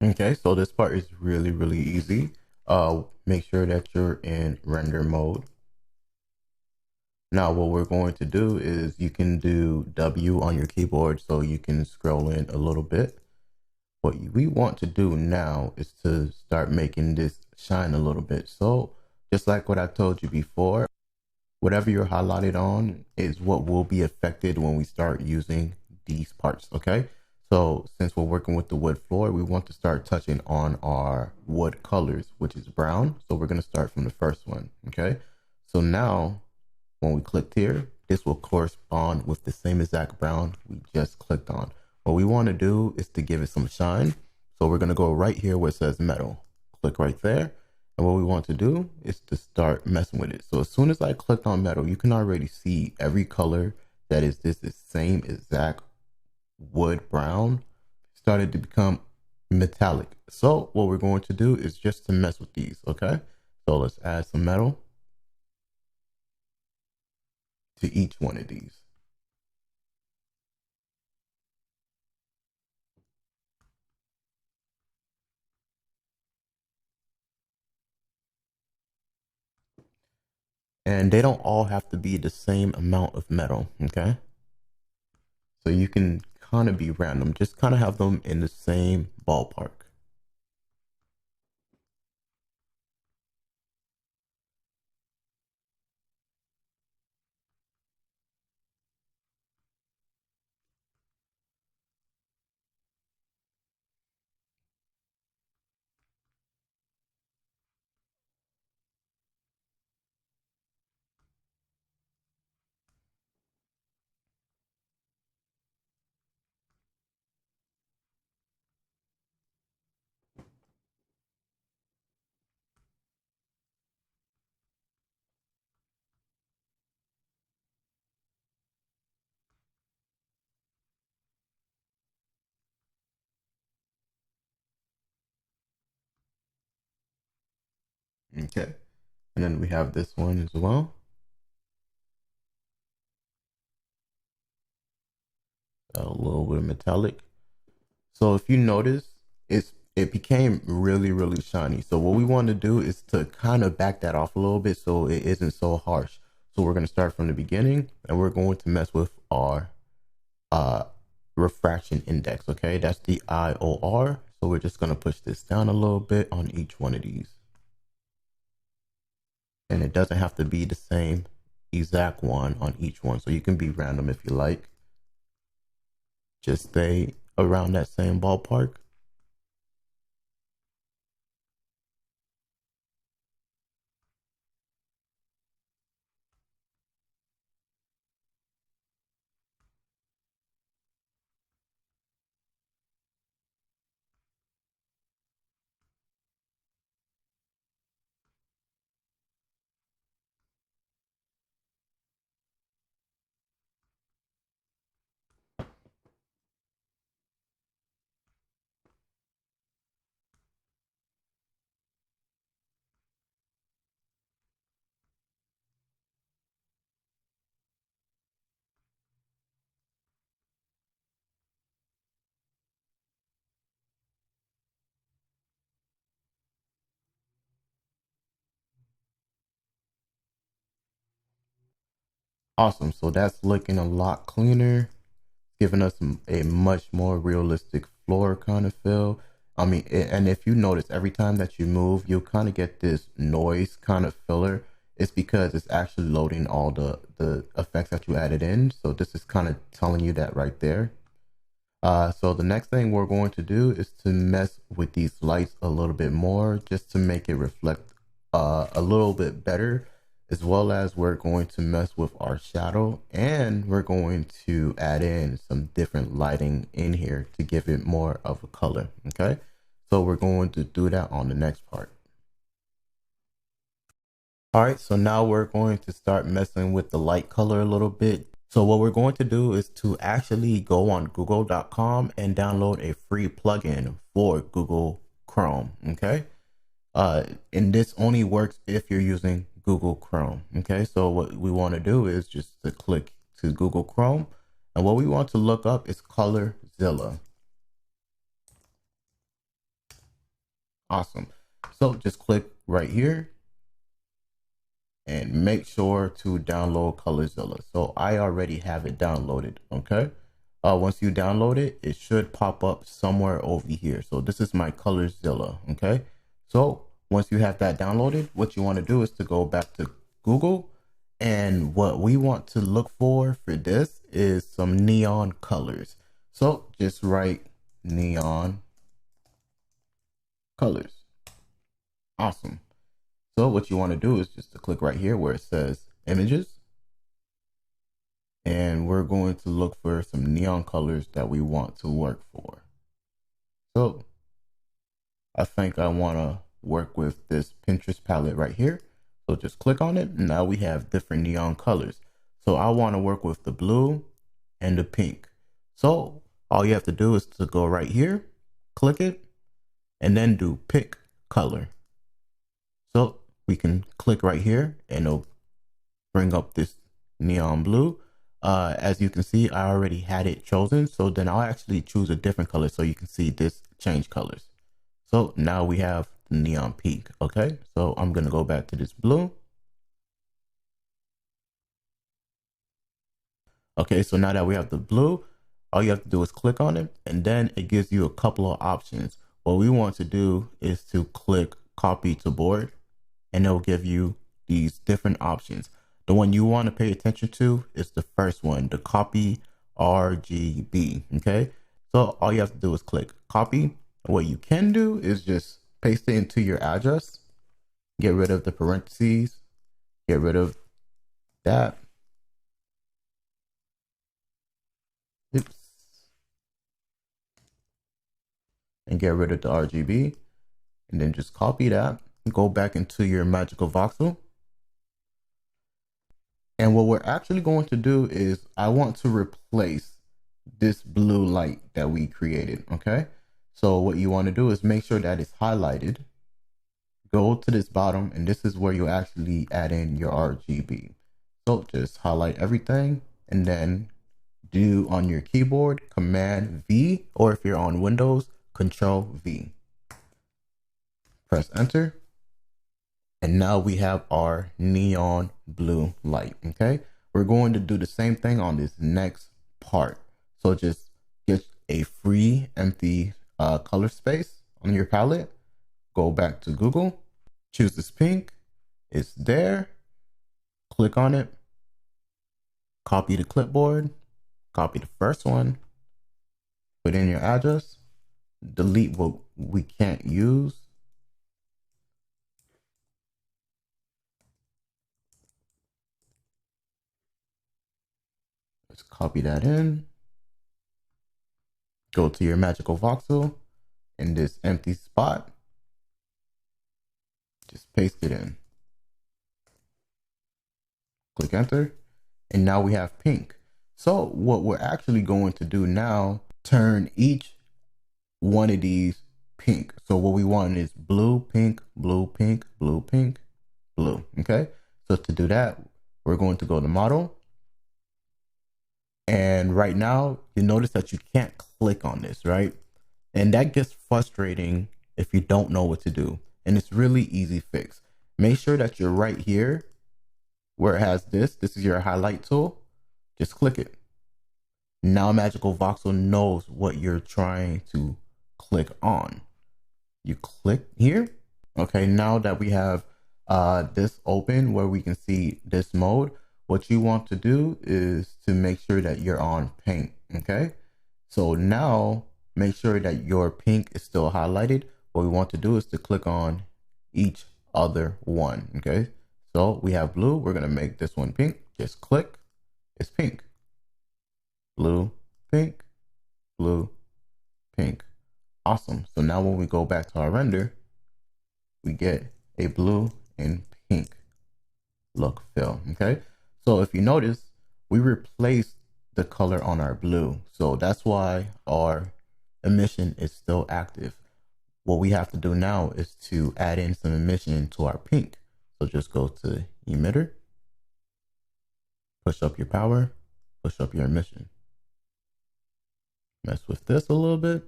Okay, so this part is really easy. Make sure that you're in render mode. Now what we're going to do is you can do W on your keyboard so you can scroll in a little bit. What we want to do now is to start making this shine a little bit. So just like what I told you before, whatever you're highlighted on is what will be affected when we start using these parts, okay? So since we're working with the wood floor, we want to start touching on our wood colors, which is brown. So we're gonna start from the first one, okay? So now when we clicked here, this will correspond with the same exact brown we just clicked on. What we wanna do is to give it some shine. So we're gonna go right here where it says metal. Click right there. And what we want to do is to start messing with it. So as soon as I clicked on metal, you can already see every color that is this same exact wood brown started to become metallic. So what we're going to do is just to mess with these, okay? So let's add some metal to each one of these. And they don't all have to be the same amount of metal, okay? So you can kind of be random, just kind of have them in the same ballpark. Okay. And then we have this one as well. A little bit metallic. So if you notice, it became really shiny. So what we want to do is to kind of back that off a little bit so it isn't so harsh. So we're going to start from the beginning and we're going to mess with our uh refraction index. Okay, that's the IOR. So we're just going to push this down a little bit on each one of these. And it doesn't have to be the same exact one on each one. So you can be random if you like. Just stay around that same ballpark. Awesome. So that's looking a lot cleaner, giving us a much more realistic floor kind of feel. I mean, and if you notice, every time that you move, you'll kind of get this noise kind of filler. It's because it's actually loading all the effects that you added in. So this is kind of telling you that right there. So the next thing we're going to do is to mess with these lights a little bit more, just to make it reflect a little bit better, as well as we're going to mess with our shadow and we're going to add in some different lighting in here to give it more of a color. Okay, so we're going to do that on the next part. All right, so now we're going to start messing with the light color a little bit. So what we're going to do is to actually go on google.com and download a free plugin for Google Chrome, okay? And this only works if you're using Google Chrome, okay? So what we want to do is just to click to Google Chrome, and what we want to look up is ColorZilla. Awesome. So just click right here and make sure to download ColorZilla. So I already have it downloaded, okay? Once you download it, it should pop up somewhere over here. So this is my ColorZilla, okay? So once you have that downloaded, what you want to do is to go back to Google, and what we want to look for this is some neon colors. So just write neon colors. Awesome. So what you want to do is just to click right here where it says images. And we're going to look for some neon colors that we want to work for. So I think I want to work with this Pinterest palette right here. So just click on it. And now we have different neon colors. So I want to work with the blue and the pink. So all you have to do is to go right here, click it, and then do pick color. So we can click right here and it'll bring up this neon blue. As you can see, I already had it chosen. So then I'll actually choose a different color so you can see this change colors. So now we have the neon pink. Okay, so I'm going to go back to this blue. Okay, so now that we have the blue, all you have to do is click on it and then it gives you a couple of options. What we want to do is to click copy to board and it'll give you these different options. The one you want to pay attention to is the first one, the copy RGB. Okay, so all you have to do is click copy. What you can do is just paste it into your address, get rid of the parentheses, get rid of that. Oops. And get rid of the RGB, and then just copy that, go back into your Magicavoxel. And what we're actually going to do is I want to replace this blue light that we created, okay? So what you want to do is make sure that it's highlighted. Go to this bottom, and this is where you actually add in your RGB. So just highlight everything, and then do on your keyboard Command V, or if you're on Windows, Control V. Press enter. And now we have our neon blue light, okay? We're going to do the same thing on this next part. So just get a free empty color space on your palette. Go back to Google, choose this pink, it's there. Click on it, copy the clipboard, copy the first one, put in your address, delete what we can't use. Let's copy that in. Go to your Magicavoxel in this empty spot. Just paste it in. Click enter. And now we have pink. So what we're actually going to do now, turn each one of these pink. So what we want is blue, pink, blue, pink, blue, pink, blue. Okay. So to do that, we're going to go to model. And right now you notice that you can't click on this, right? And that gets frustrating if you don't know what to do. And it's really easy fix. Make sure that you're right here where it has this is your highlight tool. Just click it. Now Magicavoxel knows what you're trying to click on. You click here. Okay, now that we have this open where we can see this mode, what you want to do is to make sure that you're on paint. Okay, so now make sure that your pink is still highlighted. What we want to do is to click on each other one. Okay, so we have blue, we're gonna make this one pink. Just click, it's pink. Blue, pink, blue, pink. Awesome. So now when we go back to our render, we get a blue and pink look fill. Okay, so if you notice, we replaced the color on our blue, so that's why our emission is still active. What we have to do now is to add in some emission to our pink. So just go to emitter, push up your power, push up your emission. Mess with this a little bit.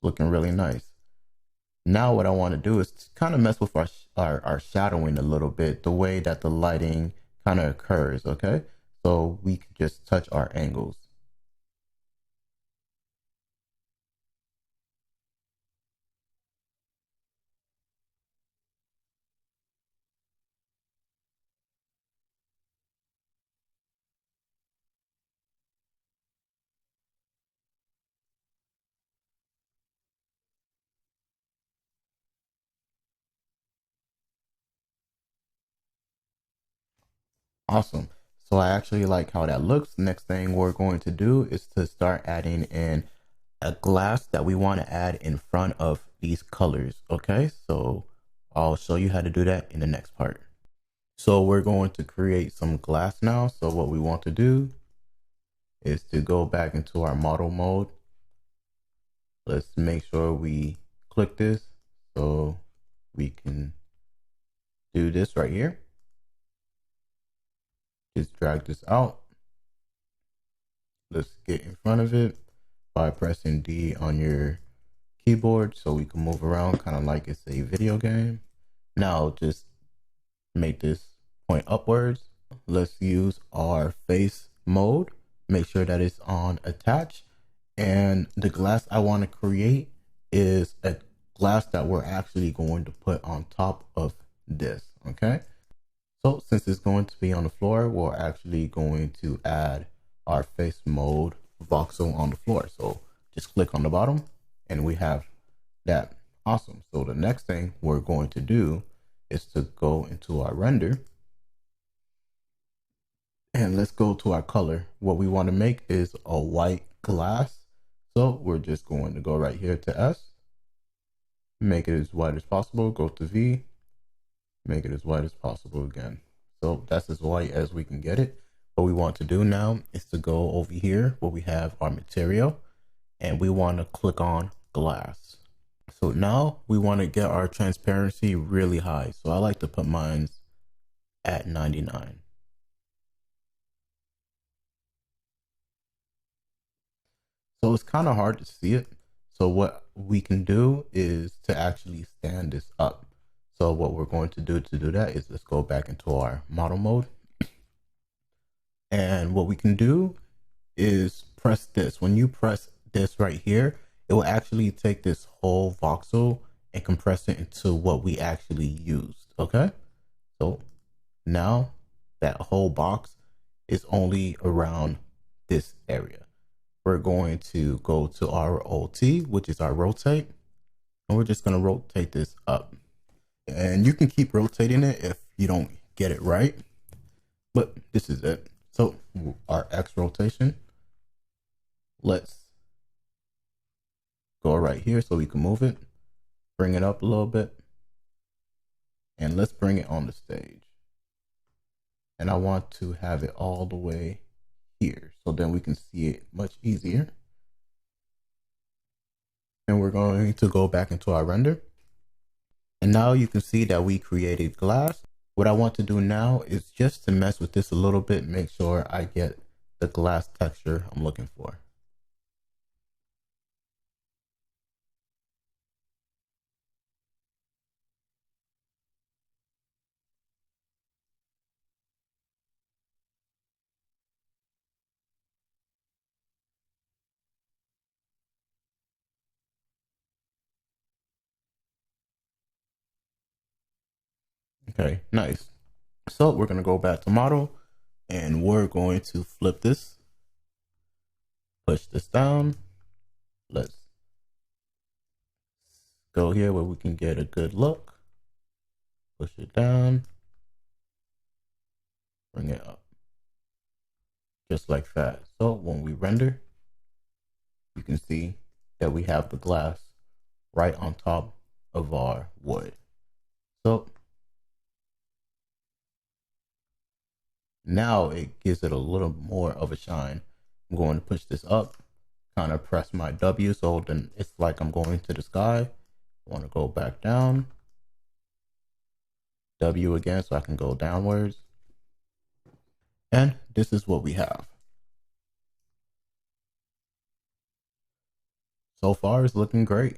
looking really nice. Now what I want to do is kind of mess with our shadowing a little bit, the way that the lighting kind of occurs, okay? So we can just touch our angles. Awesome. So I actually like how that looks. Next thing we're going to do is to start adding in a glass that we want to add in front of these colors. Okay, so I'll show you how to do that in the next part. So we're going to create some glass now. So what we want to do is to go back into our model mode. Let's make sure we click this so we can do this right here. Just drag this out. Let's get in front of it by pressing D on your keyboard so we can move around kind of like it's a video game. Now just make this point upwards. Let's use our face mode. Make sure that it's on attach. And the glass I want to create is a glass that we're actually going to put on top of this, okay? So since it's going to be on the floor, we're actually going to add our face mode voxel on the floor. So just click on the bottom and we have that. Awesome. So the next thing we're going to do is to go into our render and let's go to our color. What we want to make is a white glass. So we're just going to go right here to S, make it as white as possible, go to V, make it as white as possible again. So that's as white as we can get it. What we want to do now is to go over here where we have our material and we want to click on glass. So now we want to get our transparency really high. So I like to put mine at 99. So it's kind of hard to see it. So what we can do is to actually stand this up. So what we're going to do that is let's go back into our model mode. And what we can do is press this. When you press this right here, it will actually take this whole voxel and compress it into what we actually used. Okay. So now that whole box is only around this area. We're going to go to our OT, which is our rotate. And we're just going to rotate this up. And you can keep rotating it if you don't get it right. But this is it. So our X rotation, let's go right here so we can move it, bring it up a little bit, and let's bring it on the stage. And I want to have it all the way here so then we can see it much easier. And we're going to go back into our render. And now you can see that we created glass. What I want to do now is just to mess with this a little bit, make sure I get the glass texture I'm looking for. Okay, nice. So we're going to go back to model and we're going to flip this, push this down. Let's go here where we can get a good look. Push it down, bring it up, just like that. So when we render, you can see that we have the glass right on top of our wood. So now it gives it a little more of a shine. I'm going to push this up, kind of press my W so then it's like I'm going to the sky. I want to go back down. W again so I can go downwards. And this is what we have. So far, it's looking great.